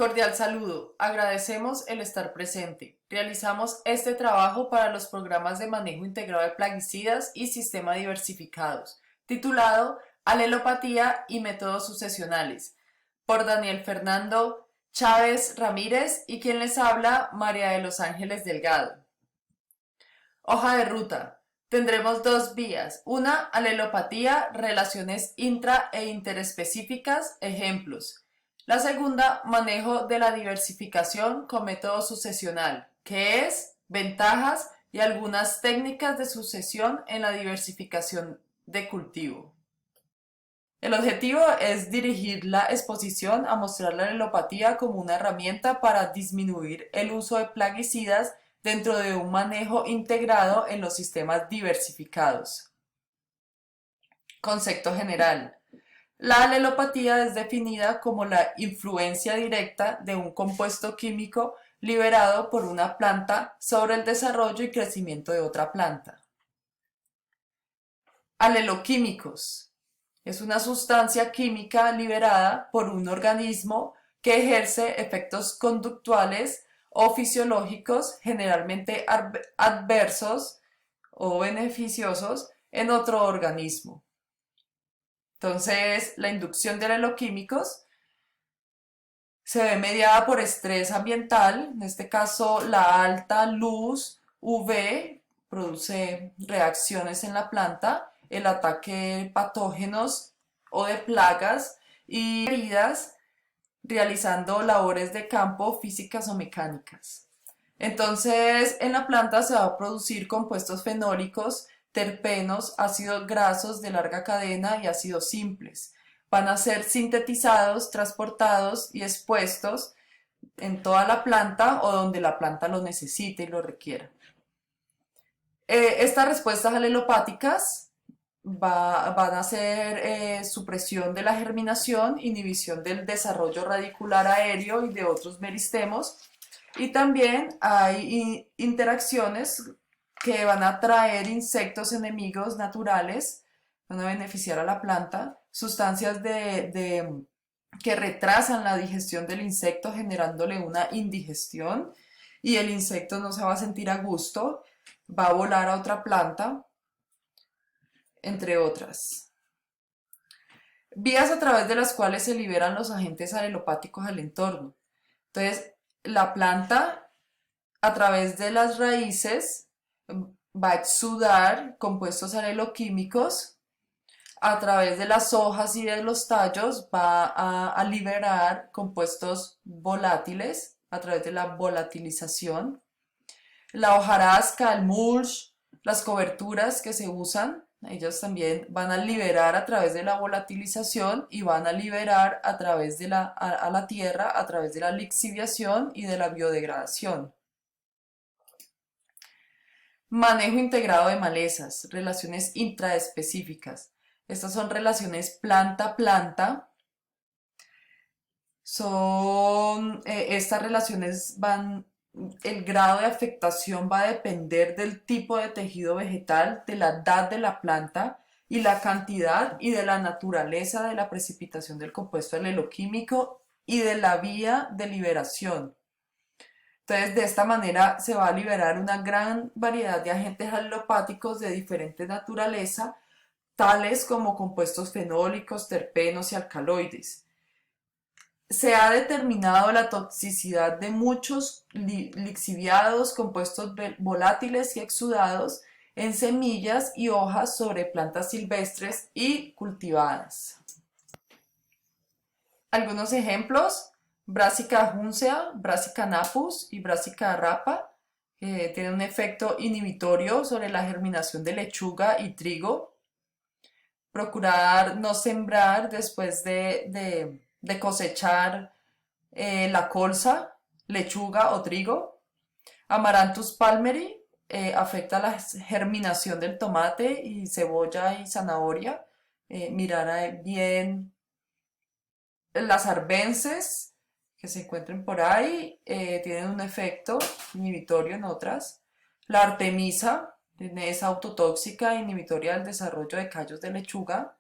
Cordial saludo. Agradecemos el estar presente. Realizamos este trabajo para los programas de manejo integrado de plaguicidas y sistema diversificados, titulado Alelopatía y métodos sucesionales, por Daniel Fernando Chávez Ramírez y quien les habla, María de los Ángeles Delgado. Hoja de ruta. Tendremos dos vías. Una, alelopatía, relaciones intra e interespecíficas, ejemplos. La segunda, manejo de la diversificación con método sucesional, que es ventajas y algunas técnicas de sucesión en la diversificación de cultivo. El objetivo es dirigir la exposición a mostrar la alelopatía como una herramienta para disminuir el uso de plaguicidas dentro de un manejo integrado en los sistemas diversificados. Concepto general. La alelopatía es definida como la influencia directa de un compuesto químico liberado por una planta sobre el desarrollo y crecimiento de otra planta. Aleloquímicos. Es una sustancia química liberada por un organismo que ejerce efectos conductuales o fisiológicos generalmente adversos o beneficiosos en otro organismo. Entonces, la inducción de aleloquímicos se ve mediada por estrés ambiental, en este caso la alta luz UV produce reacciones en la planta, el ataque de patógenos o de plagas y heridas realizando labores de campo físicas o mecánicas. Entonces, en la planta se va a producir compuestos fenólicos, terpenos, ácidos grasos de larga cadena y ácidos simples. Van a ser sintetizados, transportados y expuestos en toda la planta o donde la planta lo necesite y lo requiera. Estas respuestas alelopáticas van a ser supresión de la germinación, inhibición del desarrollo radicular aéreo y de otros meristemos, y también hay interacciones que van a atraer insectos enemigos naturales, van a beneficiar a la planta, sustancias que retrasan la digestión del insecto generándole una indigestión y el insecto no se va a sentir a gusto, va a volar a otra planta, entre otras. Vías a través de las cuales se liberan los agentes alelopáticos al entorno. Entonces, la planta a través de las raíces va a exudar compuestos aleloquímicos, a través de las hojas y de los tallos va a liberar compuestos volátiles a través de la volatilización. La hojarasca, el mulch, las coberturas que se usan, ellos también van a liberar a través de la volatilización y van a liberar a través de a la tierra a través de la lixiviación y de la biodegradación. Manejo integrado de malezas, relaciones intraespecíficas. Estas son relaciones planta-planta. Estas relaciones el grado de afectación va a depender del tipo de tejido vegetal, de la edad de la planta y la cantidad y de la naturaleza de la precipitación del compuesto aleloquímico y de la vía de liberación. Entonces, de esta manera se va a liberar una gran variedad de agentes alelopáticos de diferente naturaleza, tales como compuestos fenólicos, terpenos y alcaloides. Se ha determinado la toxicidad de muchos lixiviados, compuestos volátiles y exudados en semillas y hojas sobre plantas silvestres y cultivadas. Algunos ejemplos: Brassica juncea, Brassica napus y Brassica rapa, tienen un efecto inhibitorio sobre la germinación de lechuga y trigo. Procurar no sembrar después de cosechar la colza, lechuga o trigo. Amaranthus palmeri afecta la germinación del tomate y cebolla y zanahoria. Mirar bien las arbences que se encuentren por ahí, tienen un efecto inhibitorio en otras. La artemisa es autotóxica e inhibitoria del desarrollo de callos de lechuga.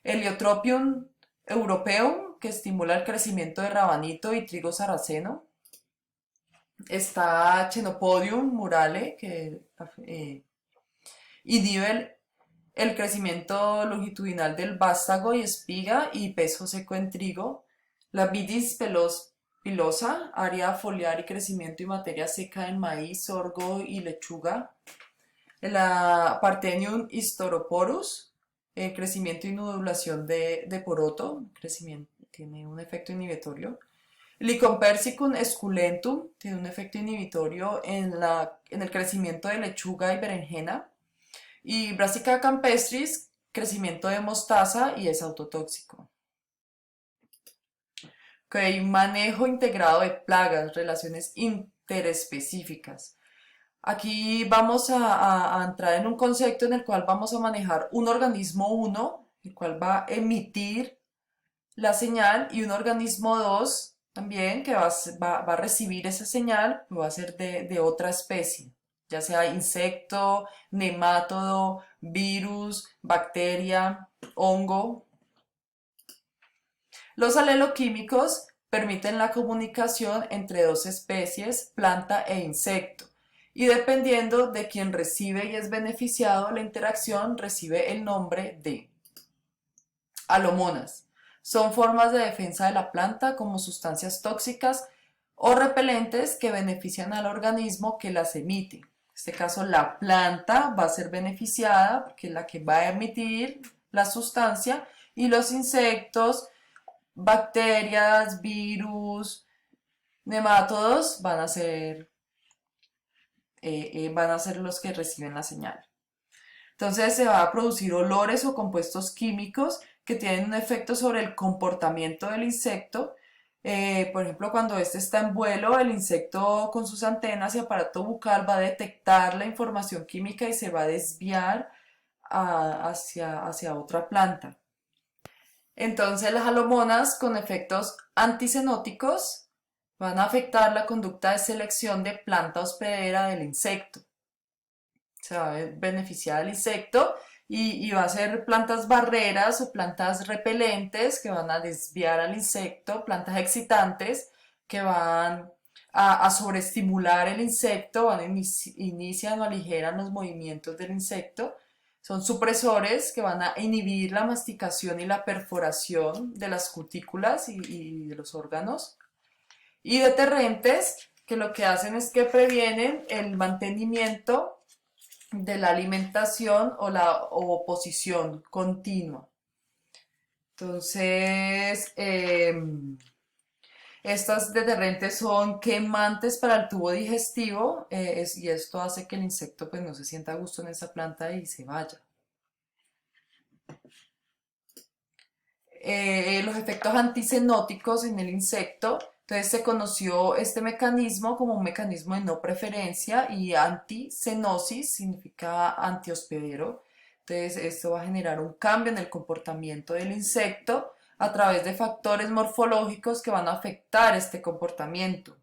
Heliotropium europeum, que estimula el crecimiento de rabanito y trigo sarraceno. Está Chenopodium murale, que inhibe el crecimiento longitudinal del vástago y espiga y peso seco en trigo. La Vitis pilosa, área foliar y crecimiento y materia seca en maíz, sorgo y lechuga. La Parthenium hysteroporus, crecimiento y nodulación de poroto, crecimiento, tiene un efecto inhibitorio. Lycompersicum esculentum tiene un efecto inhibitorio en el crecimiento de lechuga y berenjena. Y Brassica campestris, crecimiento de mostaza y es autotóxico. Ok, manejo integrado de plagas, relaciones interespecíficas. Aquí vamos a entrar en un concepto en el cual vamos a manejar un organismo 1, el cual va a emitir la señal, y un organismo 2 también, que va a recibir esa señal, va a ser de otra especie, ya sea insecto, nemátodo, virus, bacteria, hongo. Los aleloquímicos permiten la comunicación entre dos especies, planta e insecto, y dependiendo de quien recibe y es beneficiado, la interacción recibe el nombre de alomonas. Son formas de defensa de la planta como sustancias tóxicas o repelentes que benefician al organismo que las emite. En este caso, la planta va a ser beneficiada porque es la que va a emitir la sustancia, y los insectos, bacterias, virus, nemátodos van a ser los que reciben la señal. Entonces se va a producir olores o compuestos químicos que tienen un efecto sobre el comportamiento del insecto. Por ejemplo, cuando este está en vuelo, el insecto con sus antenas y aparato bucal va a detectar la información química y se va a desviar hacia otra planta. Entonces las alomonas con efectos anticenóticos van a afectar la conducta de selección de planta hospedera del insecto. Se va a beneficiar al insecto y va a ser plantas barreras o plantas repelentes que van a desviar al insecto, plantas excitantes que van a sobreestimular el insecto, inician o aligeran los movimientos del insecto. Son supresores que van a inhibir la masticación y la perforación de las cutículas y de los órganos. Y deterrentes, que lo que hacen es que previenen el mantenimiento de la alimentación o la oposición continua. Entonces, estas deterrentes son quemantes para el tubo digestivo, y esto hace que el insecto pues, no se sienta a gusto en esa planta y se vaya. Los efectos anticenóticos en el insecto. Entonces se conoció este mecanismo como un mecanismo de no preferencia, y anticenosis significa antihospedero. Entonces esto va a generar un cambio en el comportamiento del insecto a través de factores morfológicos que van a afectar este comportamiento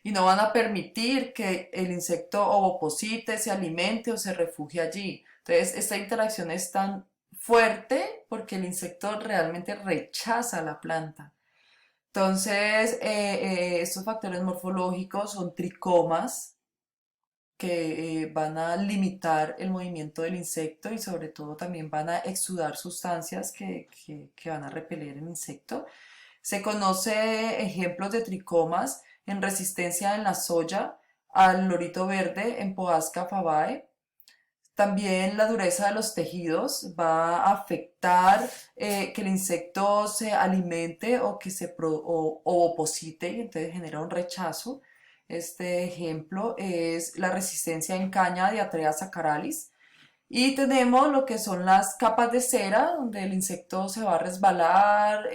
y no van a permitir que el insecto ovoposite, se alimente o se refugie allí. Entonces esta interacción es tan fuerte porque el insecto realmente rechaza la planta. Entonces, estos factores morfológicos son tricomas que van a limitar el movimiento del insecto y sobre todo también van a exudar sustancias que van a repeler el insecto. Se conoce ejemplos de tricomas en resistencia en la soya, al lorito verde, en Poasca fabae. También la dureza de los tejidos va a afectar que el insecto se alimente o que o oposite, y entonces genera un rechazo. Este ejemplo es la resistencia en caña de Diatrea saccharalis. Y tenemos lo que son las capas de cera, donde el insecto se va a resbalar,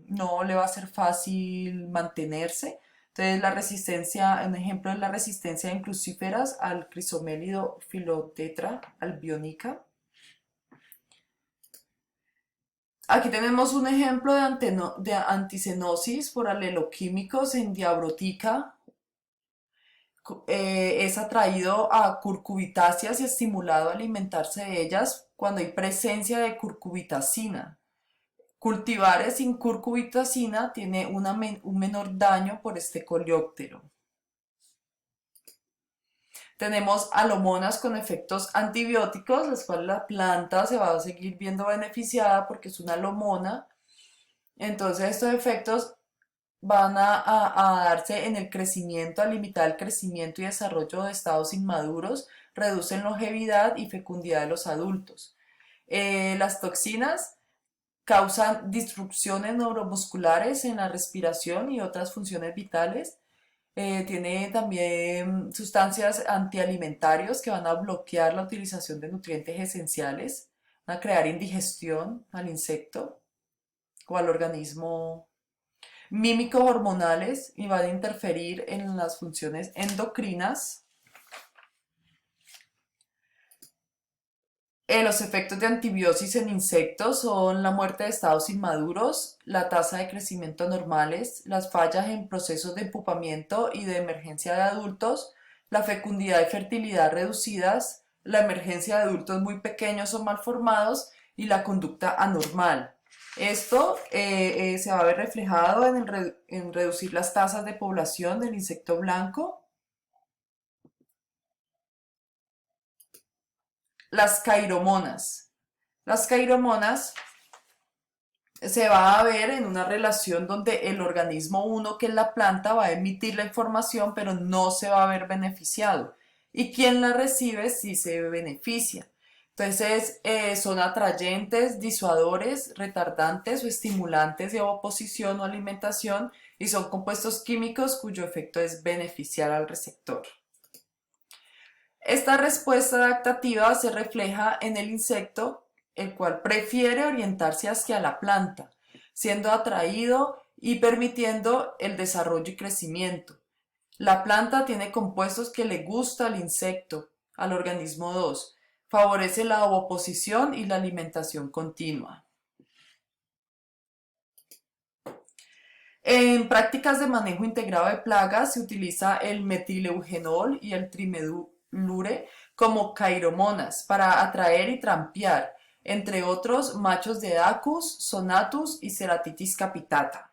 no le va a ser fácil mantenerse. Entonces la resistencia, un ejemplo es la resistencia de crucíferas al Crisomélido Philotetra albionica. Aquí tenemos un ejemplo de anticenosis por aleloquímicos en Diabrotica. Es atraído a curcubitáceas y estimulado a alimentarse de ellas cuando hay presencia de curcubitacina. Cultivares sin curcubitacina tiene un menor daño por este coleóptero. Tenemos alomonas con efectos antibióticos, las cuales la planta se va a seguir viendo beneficiada porque es una alomona. Entonces estos efectos van a darse en el crecimiento, a limitar el crecimiento y desarrollo de estados inmaduros, reducen longevidad y fecundidad de los adultos. Las toxinas causan disrupciones neuromusculares en la respiración y otras funciones vitales. Tiene también sustancias antialimentarios que van a bloquear la utilización de nutrientes esenciales, van a crear indigestión al insecto o al organismo, mímicos hormonales y van a interferir en las funciones endocrinas. Los efectos de antibiosis en insectos son la muerte de estados inmaduros, la tasa de crecimiento anormales, las fallas en procesos de empupamiento y de emergencia de adultos, la fecundidad y fertilidad reducidas, la emergencia de adultos muy pequeños o malformados y la conducta anormal. Esto se va a ver reflejado en reducir las tasas de población del insecto blanco. Las cairomonas. Las cairomonas se va a ver en una relación donde el organismo uno, que es la planta, va a emitir la información, pero no se va a ver beneficiado. Y quien la recibe sí se beneficia. Entonces, son atrayentes, disuadores, retardantes o estimulantes de oposición o alimentación y son compuestos químicos cuyo efecto es beneficiar al receptor. Esta respuesta adaptativa se refleja en el insecto, el cual prefiere orientarse hacia la planta, siendo atraído y permitiendo el desarrollo y crecimiento. La planta tiene compuestos que le gusta al insecto, al organismo 2, favorece la ovoposición y la alimentación continua. En prácticas de manejo integrado de plagas se utiliza el metileugenol y el trimedulure como cairomonas para atraer y trampear, entre otros machos de Dacus, Sonatus y Ceratitis capitata.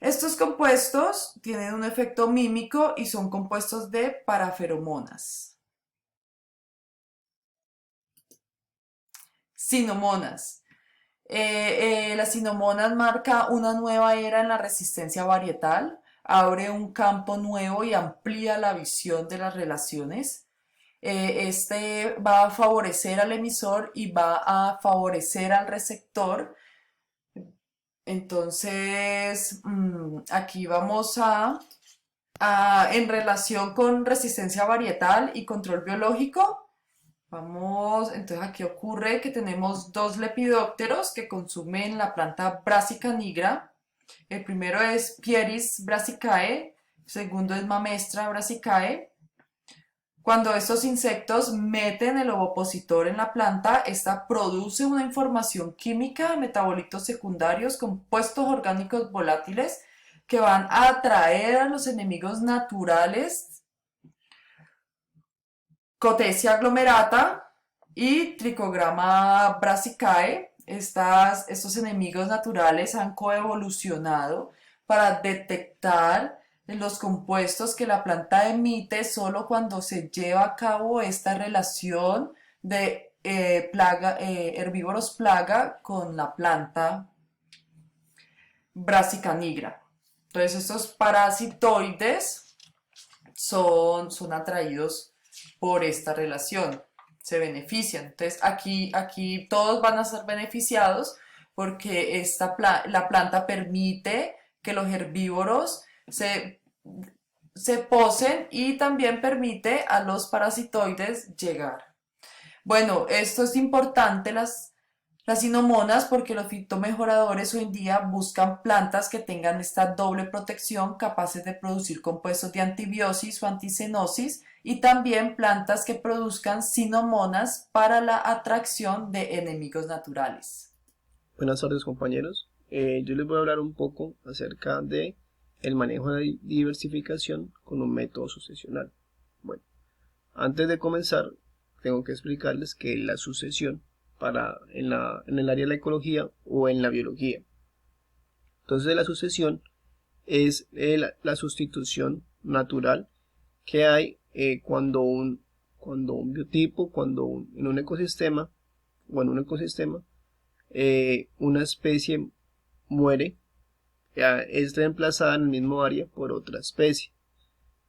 Estos compuestos tienen un efecto mímico y son compuestos de paraferomonas. Sinomonas. Las sinomonas marca una nueva era en la resistencia varietal, abre un campo nuevo y amplía la visión de las relaciones. Este va a favorecer al emisor y va a favorecer al receptor. Entonces, aquí vamos en relación con resistencia varietal y control biológico. Vamos, entonces aquí ocurre que tenemos dos lepidópteros que consumen la planta Brassica nigra. El primero es Pieris brassicae, el segundo es Mamestra brassicae. Cuando estos insectos meten el ovopositor en la planta, esta produce una información química de metabolitos secundarios, compuestos orgánicos volátiles que van a atraer a los enemigos naturales, Cotesia aglomerata y Trichogramma brassicae. Estos enemigos naturales han coevolucionado para detectar los compuestos que la planta emite solo cuando se lleva a cabo esta relación de herbívoros plaga con la planta Brassica nigra. Entonces estos parasitoides son atraídos por esta relación, se benefician. Entonces aquí todos van a ser beneficiados porque la planta permite que los herbívoros se posen y también permite a los parasitoides llegar. Bueno, esto es importante, las sinomonas, porque los fitomejoradores hoy en día buscan plantas que tengan esta doble protección, capaces de producir compuestos de antibiosis o anticenosis, y también plantas que produzcan sinomonas para la atracción de enemigos naturales. Buenas tardes, compañeros. Yo les voy a hablar un poco acerca de el manejo de la diversificación con un método sucesional. Bueno, antes de comenzar, tengo que explicarles que la sucesión en el área de la ecología o en la biología. Entonces la sucesión es la sustitución natural que hay cuando un biotipo, en un ecosistema una especie muere, es reemplazada en el mismo área por otra especie.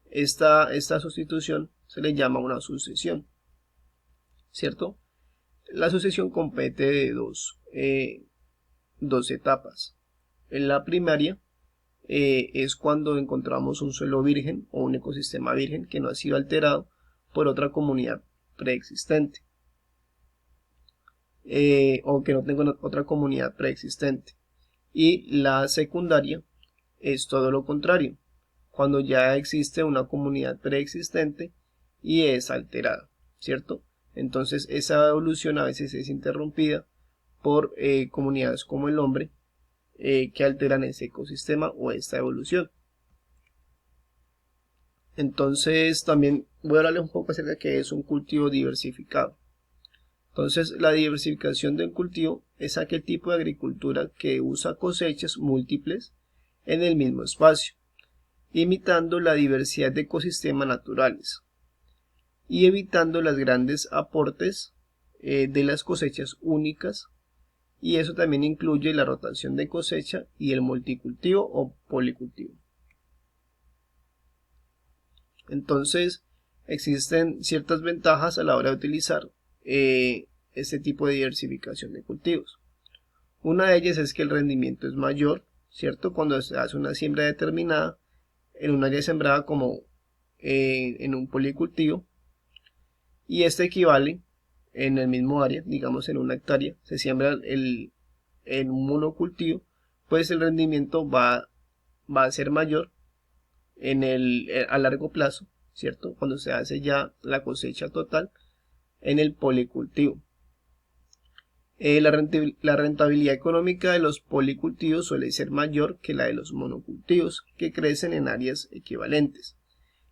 Esta sustitución se le llama una sucesión, ¿cierto? La sucesión compete de dos etapas. En la primaria es cuando encontramos un suelo virgen o un ecosistema virgen que no ha sido alterado por otra comunidad preexistente, o que no tenga otra comunidad preexistente. Y la secundaria es todo lo contrario, cuando ya existe una comunidad preexistente y es alterada, ¿cierto? Entonces esa evolución a veces es interrumpida por comunidades como el hombre, que alteran ese ecosistema o esta evolución. Entonces también voy a hablarles un poco acerca de qué es un cultivo diversificado. Entonces la diversificación del cultivo es aquel tipo de agricultura que usa cosechas múltiples en el mismo espacio, imitando la diversidad de ecosistemas naturales y evitando los grandes aportes de las cosechas únicas, y eso también incluye la rotación de cosecha y el multicultivo o policultivo. Entonces existen ciertas ventajas a la hora de utilizar este tipo de diversificación de cultivos. Una de ellas es que el rendimiento es mayor, ¿cierto? Cuando se hace una siembra determinada en un área sembrada como en un policultivo, y este equivale en el mismo área, digamos en una hectárea, se siembra en un monocultivo, pues el rendimiento va a ser mayor a largo plazo, ¿cierto? Cuando se hace ya la cosecha total en el policultivo. La rentabilidad económica de los policultivos suele ser mayor que la de los monocultivos, que crecen en áreas equivalentes,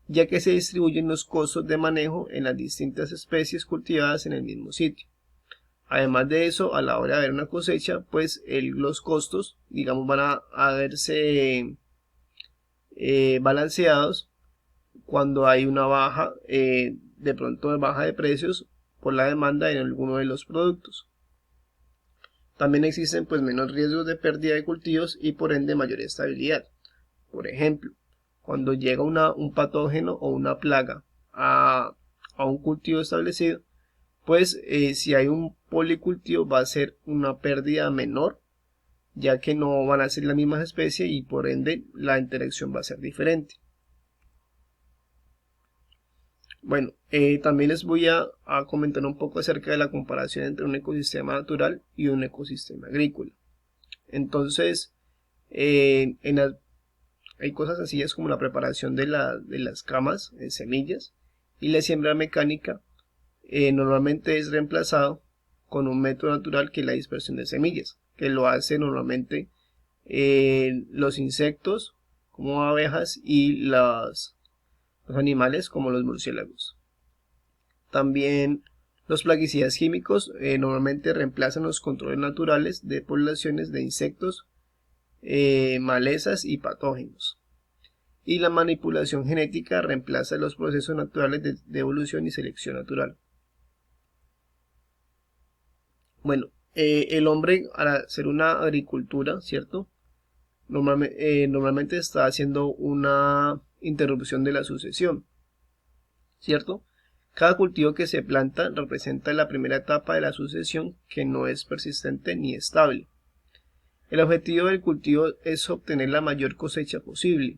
ya que se distribuyen los costos de manejo en las distintas especies cultivadas en el mismo sitio. Además de eso, a la hora de ver una cosecha, pues los costos, digamos, van a verse balanceados cuando hay una baja, de pronto baja de precios por la demanda en alguno de los productos. También existen pues menos riesgos de pérdida de cultivos y por ende mayor estabilidad. Por ejemplo, cuando llega un patógeno o una plaga a un cultivo establecido, pues si hay un policultivo va a ser una pérdida menor, ya que no van a ser la misma especie y por ende la interacción va a ser diferente. Bueno, también les voy a comentar un poco acerca de la comparación entre un ecosistema natural y un ecosistema agrícola. Entonces, hay cosas sencillas como la preparación de las camas, semillas, y la siembra mecánica normalmente es reemplazado con un método natural que es la dispersión de semillas, que lo hace normalmente los insectos como abejas y los animales como los murciélagos. También los plaguicidas químicos normalmente reemplazan los controles naturales de poblaciones de insectos, malezas y patógenos. Y la manipulación genética reemplaza los procesos naturales de evolución y selección natural. Bueno, el hombre al hacer una agricultura, ¿cierto? Normalmente está haciendo una interrupción de la sucesión, ¿cierto? Cada cultivo que se planta representa la primera etapa de la sucesión que no es persistente ni estable. El objetivo del cultivo es obtener la mayor cosecha posible.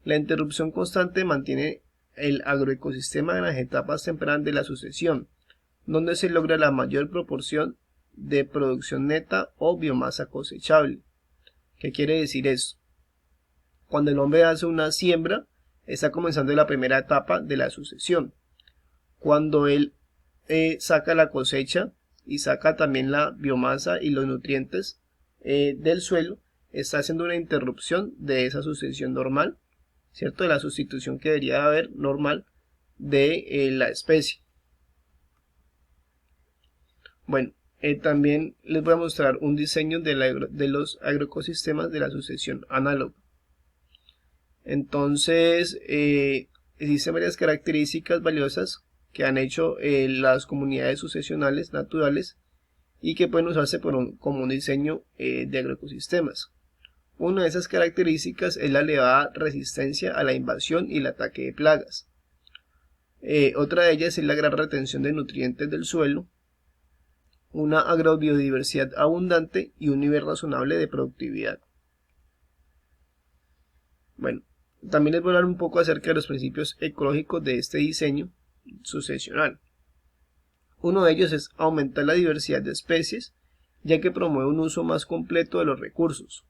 La interrupción constante mantiene el agroecosistema en las etapas tempranas de la sucesión, donde se logra la mayor proporción de producción neta o biomasa cosechable. ¿Qué quiere decir eso? Cuando el hombre hace una siembra, está comenzando la primera etapa de la sucesión. Cuando él saca la cosecha y saca también la biomasa y los nutrientes del suelo, está haciendo una interrupción de esa sucesión normal, ¿cierto? De la sustitución que debería haber normal de la especie. Bueno, También les voy a mostrar un diseño de los agroecosistemas de la sucesión análoga. Entonces, existen varias características valiosas que han hecho las comunidades sucesionales naturales y que pueden usarse como un diseño de agroecosistemas. Una de esas características es la elevada resistencia a la invasión y el ataque de plagas. Otra de ellas es la gran retención de nutrientes del suelo, una agrobiodiversidad abundante y un nivel razonable de productividad. Bueno, también les voy a hablar un poco acerca de los principios ecológicos de este diseño sucesional. Uno de ellos es aumentar la diversidad de especies, ya que promueve un uso más completo de los recursos,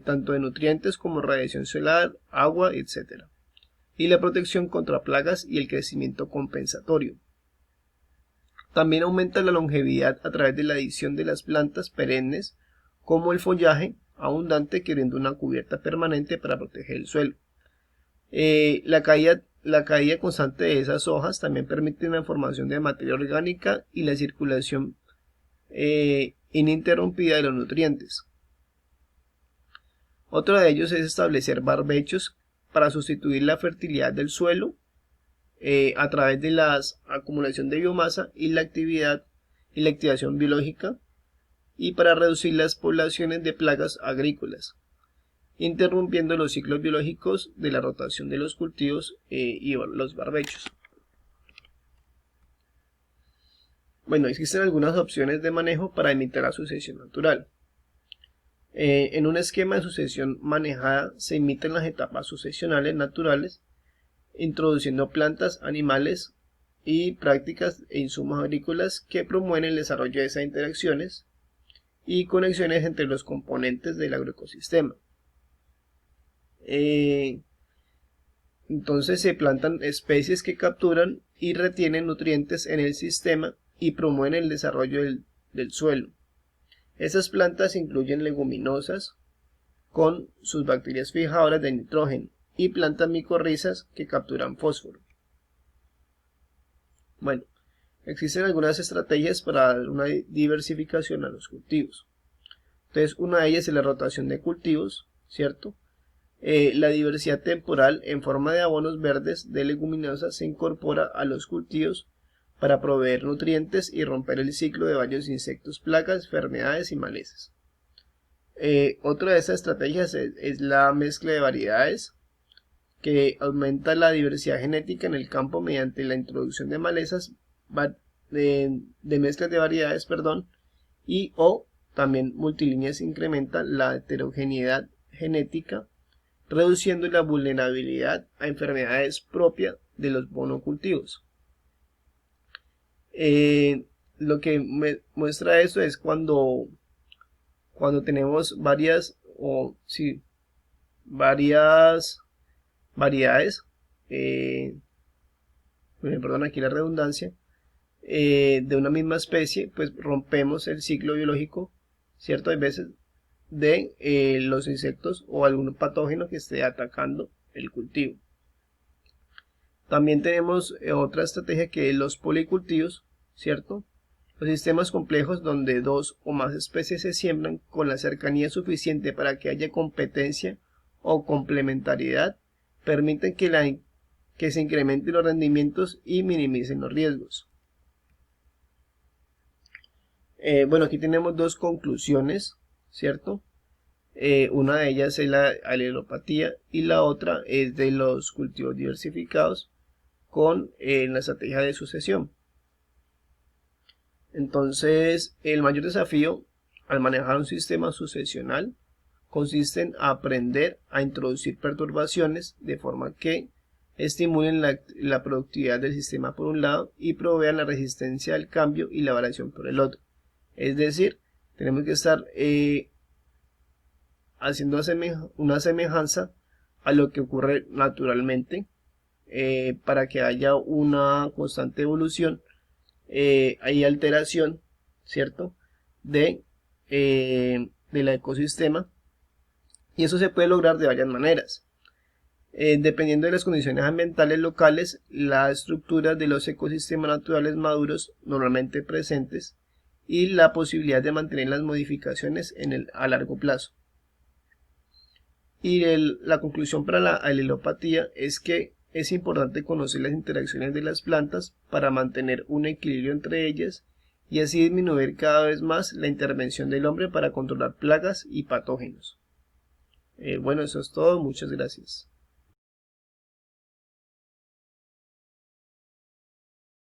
tanto de nutrientes como radiación solar, agua, etc. Y la protección contra plagas y el crecimiento compensatorio. También aumenta la longevidad a través de la adición de las plantas perennes, como el follaje abundante que brinda una cubierta permanente para proteger el suelo. La caída constante de esas hojas también permite una formación de materia orgánica y la circulación ininterrumpida de los nutrientes. Otro de ellos es establecer barbechos para sustituir la fertilidad del suelo a través de la acumulación de biomasa y la activación biológica, y para reducir las poblaciones de plagas agrícolas, interrumpiendo los ciclos biológicos de la rotación de los cultivos y los barbechos. Bueno, existen algunas opciones de manejo para imitar la sucesión natural. En un esquema de sucesión manejada se imitan las etapas sucesionales naturales, introduciendo plantas, animales y prácticas e insumos agrícolas que promueven el desarrollo de esas interacciones y conexiones entre los componentes del agroecosistema. Entonces se plantan especies que capturan y retienen nutrientes en el sistema y promueven el desarrollo del suelo. Esas plantas incluyen leguminosas con sus bacterias fijadoras de nitrógeno y plantas micorrizas que capturan fósforo. Bueno, existen algunas estrategias para dar una diversificación a los cultivos. Entonces, una de ellas es la rotación de cultivos, ¿cierto? La diversidad temporal en forma de abonos verdes de leguminosas se incorpora a los cultivos para proveer nutrientes y romper el ciclo de varios insectos, plagas, enfermedades y malezas. Otra de esas estrategias es la mezcla de variedades, que aumenta la diversidad genética en el campo mediante la introducción de malezas, de mezclas de variedades, y o también multilíneas incrementan la heterogeneidad genética, reduciendo la vulnerabilidad a enfermedades propias de los monocultivos. Lo que muestra esto es cuando tenemos varias variedades, perdón, aquí la redundancia, de una misma especie, pues rompemos el ciclo biológico, ¿cierto? Hay veces de los insectos o algún patógeno que esté atacando el cultivo. También tenemos otra estrategia que es los policultivos, ¿cierto? Los sistemas complejos donde dos o más especies se siembran con la cercanía suficiente para que haya competencia o complementariedad, permiten que se incrementen los rendimientos y minimicen los riesgos. Bueno, aquí tenemos dos conclusiones, ¿cierto? Una de ellas es la alelopatía y la otra es de los cultivos diversificados con la estrategia de sucesión. Entonces, el mayor desafío al manejar un sistema sucesional consiste en aprender a introducir perturbaciones de forma que estimulen la productividad del sistema por un lado y provean la resistencia al cambio y la variación por el otro. Es decir, tenemos que estar haciendo una semejanza a lo que ocurre naturalmente para que haya una constante evolución. Hay alteración, ¿cierto? del ecosistema, y eso se puede lograr de varias maneras. Dependiendo de las condiciones ambientales locales, la estructura de los ecosistemas naturales maduros normalmente presentes y la posibilidad de mantener las modificaciones a largo plazo. Y la conclusión para la alelopatía es que es importante conocer las interacciones de las plantas para mantener un equilibrio entre ellas y así disminuir cada vez más la intervención del hombre para controlar plagas y patógenos. Bueno, eso es todo. Muchas gracias.